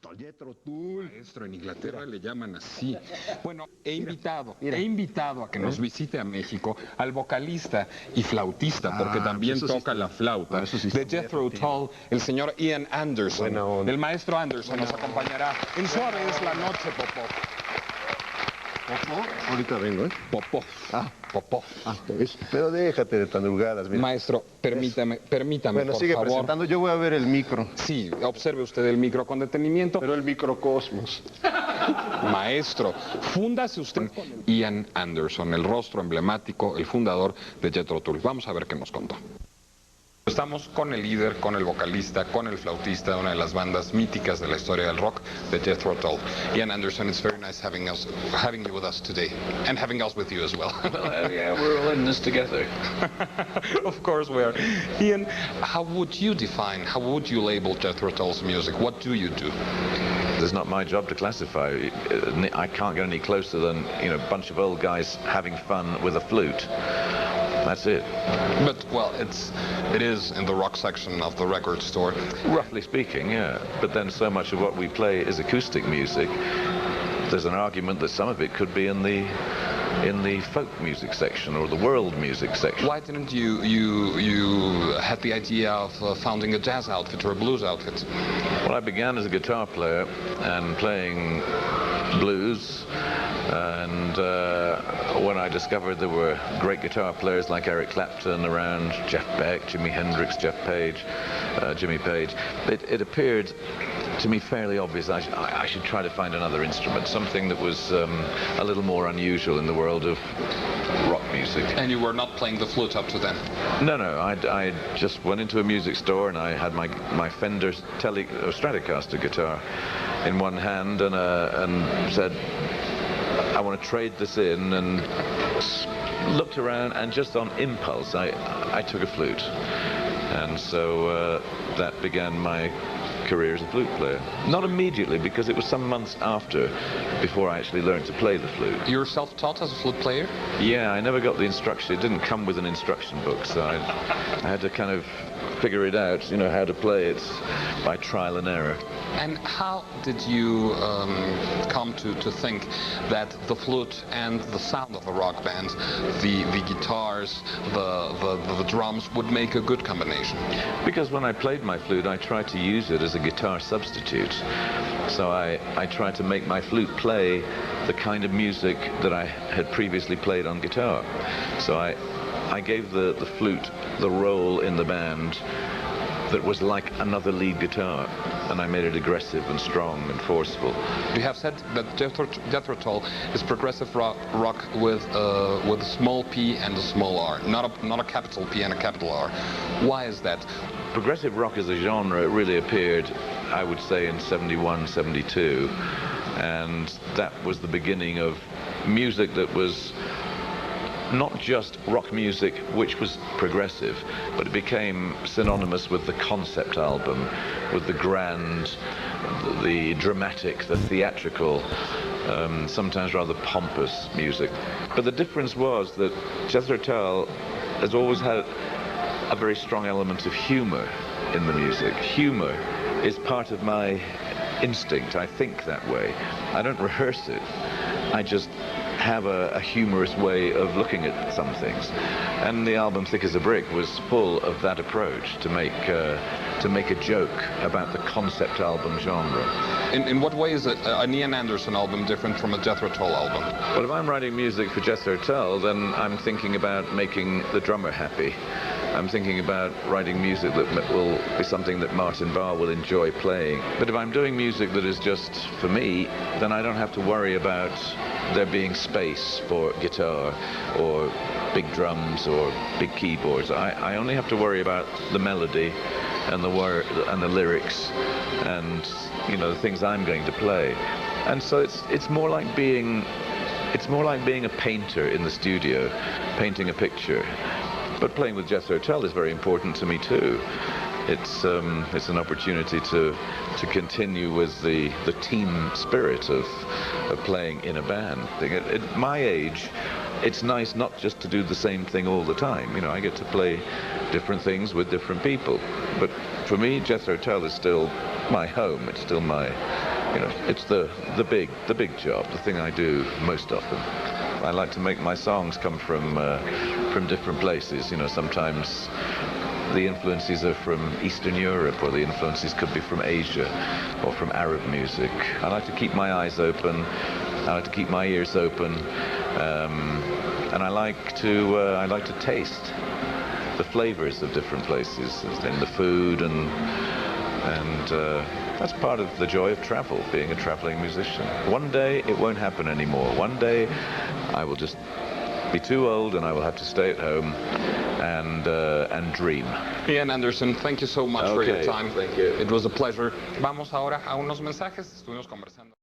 Maestro, en Inglaterra le llaman así. Bueno, he invitado a que nos visite a México al vocalista y flautista, porque también toca la flauta, de Jethro Tull, el señor Ian Anderson. El maestro Anderson nos acompañará en Suave es la noche, Popó. ¿Popó? Ahorita vengo, ¿eh? Popó. Popó. Pero déjate de tan dulgadas, mira. Maestro, permítame, Bueno, por sigue favor. presentando, yo voy a ver el micro. Sí, observe usted el micro con detenimiento. Pero el microcosmos. Maestro, fúndase usted con Ian Anderson, el rostro emblemático, el fundador de Jethro Tull. Vamos a ver qué nos contó. Estamos con el líder, con el vocalista, con el flautista de una de las bandas míticas de la historia del rock, de Jethro Tull. Ian Anderson, it's very nice having you with us today, and having us with you as well. Well, yeah, we're all in this together. Of course we are. Ian, how would you label Jethro Tull's music? What do you do? It's not my job to classify. I can't get any closer than, a bunch of old guys having fun with a flute. That's it. But, well, it is in the rock section of the record store. Roughly speaking, yeah. But then so much of what we play is acoustic music. There's an argument that some of it could be in the folk music section or the world music section. Why didn't you had the idea of founding a jazz outfit or a blues outfit? Well, I began as a guitar player and playing blues, and when I discovered there were great guitar players like Eric Clapton around, Jeff Beck, Jimi Hendrix, Jeff Page, Jimmy Page, it appeared to me fairly obvious I should try to find another instrument, something that was a little more unusual in the world of rock music. And you were not playing the flute up to then? No, I just went into a music store and I had my Fender Stratocaster guitar in one hand and said, I want to trade this in, and looked around, and just on impulse I took a flute, and so that began my career as a flute player. Not immediately, because it was some months before I actually learned to play the flute. You were self-taught as a flute player? Yeah, I never got the instruction. It didn't come with an instruction book, so I had to kind of figure it out, how to play it by trial and error. And how did you come to think that the flute and the sound of a rock band, the guitars, the drums would make a good combination? Because when I played my flute, I tried to use it as a guitar substitute. So I tried to make my flute play the kind of music that I had previously played on guitar. So I gave the flute the role in the band that was like another lead guitar, and I made it aggressive and strong and forceful. You have said that Jethro Tull is progressive rock with a small p and a small r, not a capital P and a capital R. Why is that? Progressive rock as a genre really appeared, I would say, in 71, 72, and that was the beginning of music that was not just rock music, which was progressive, but it became synonymous with the concept album, with the grand, the dramatic, the theatrical, sometimes rather pompous music. But the difference was that Jethro Tull has always had a very strong element of humor in the music. Humor is part of my instinct. I think that way. I don't rehearse it. I just have a humorous way of looking at some things, and the album Thick as a Brick was full of that approach, to make a joke about the concept album genre. In what way is an Ian Anderson album different from a Jethro Tull album? Well, if I'm writing music for Jethro Tull, then I'm thinking about making the drummer happy. I'm thinking about writing music that will be something that Martin Barre will enjoy playing. But if I'm doing music that is just for me, then I don't have to worry about there being space for guitar or big drums or big keyboards. I only have to worry about the melody and the word and the lyrics and the things I'm going to play. And so it's more like being a painter in the studio, painting a picture. But playing with Jethro Tull is very important to me too. It's an opportunity to continue with the team spirit of playing in a band. At my age, it's nice not just to do the same thing all the time. I get to play different things with different people. But for me, Jethro Tull is still my home. It's still my You know, it's the big job, the thing I do most often. I like to make my songs come from different places. You know, sometimes the influences are from Eastern Europe, or the influences could be from Asia or from Arab music. I like to keep my eyes open. I like to keep my ears open, and I like to taste the flavors of different places in the food, and that's part of the joy of travel, being a traveling musician. One day it won't happen anymore. One day I will just be too old and I will have to stay at home and dream. Ian Anderson, thank you so much for your time. Thank you. It was a pleasure. Vamos ahora a unos mensajes. Estuvimos conversando.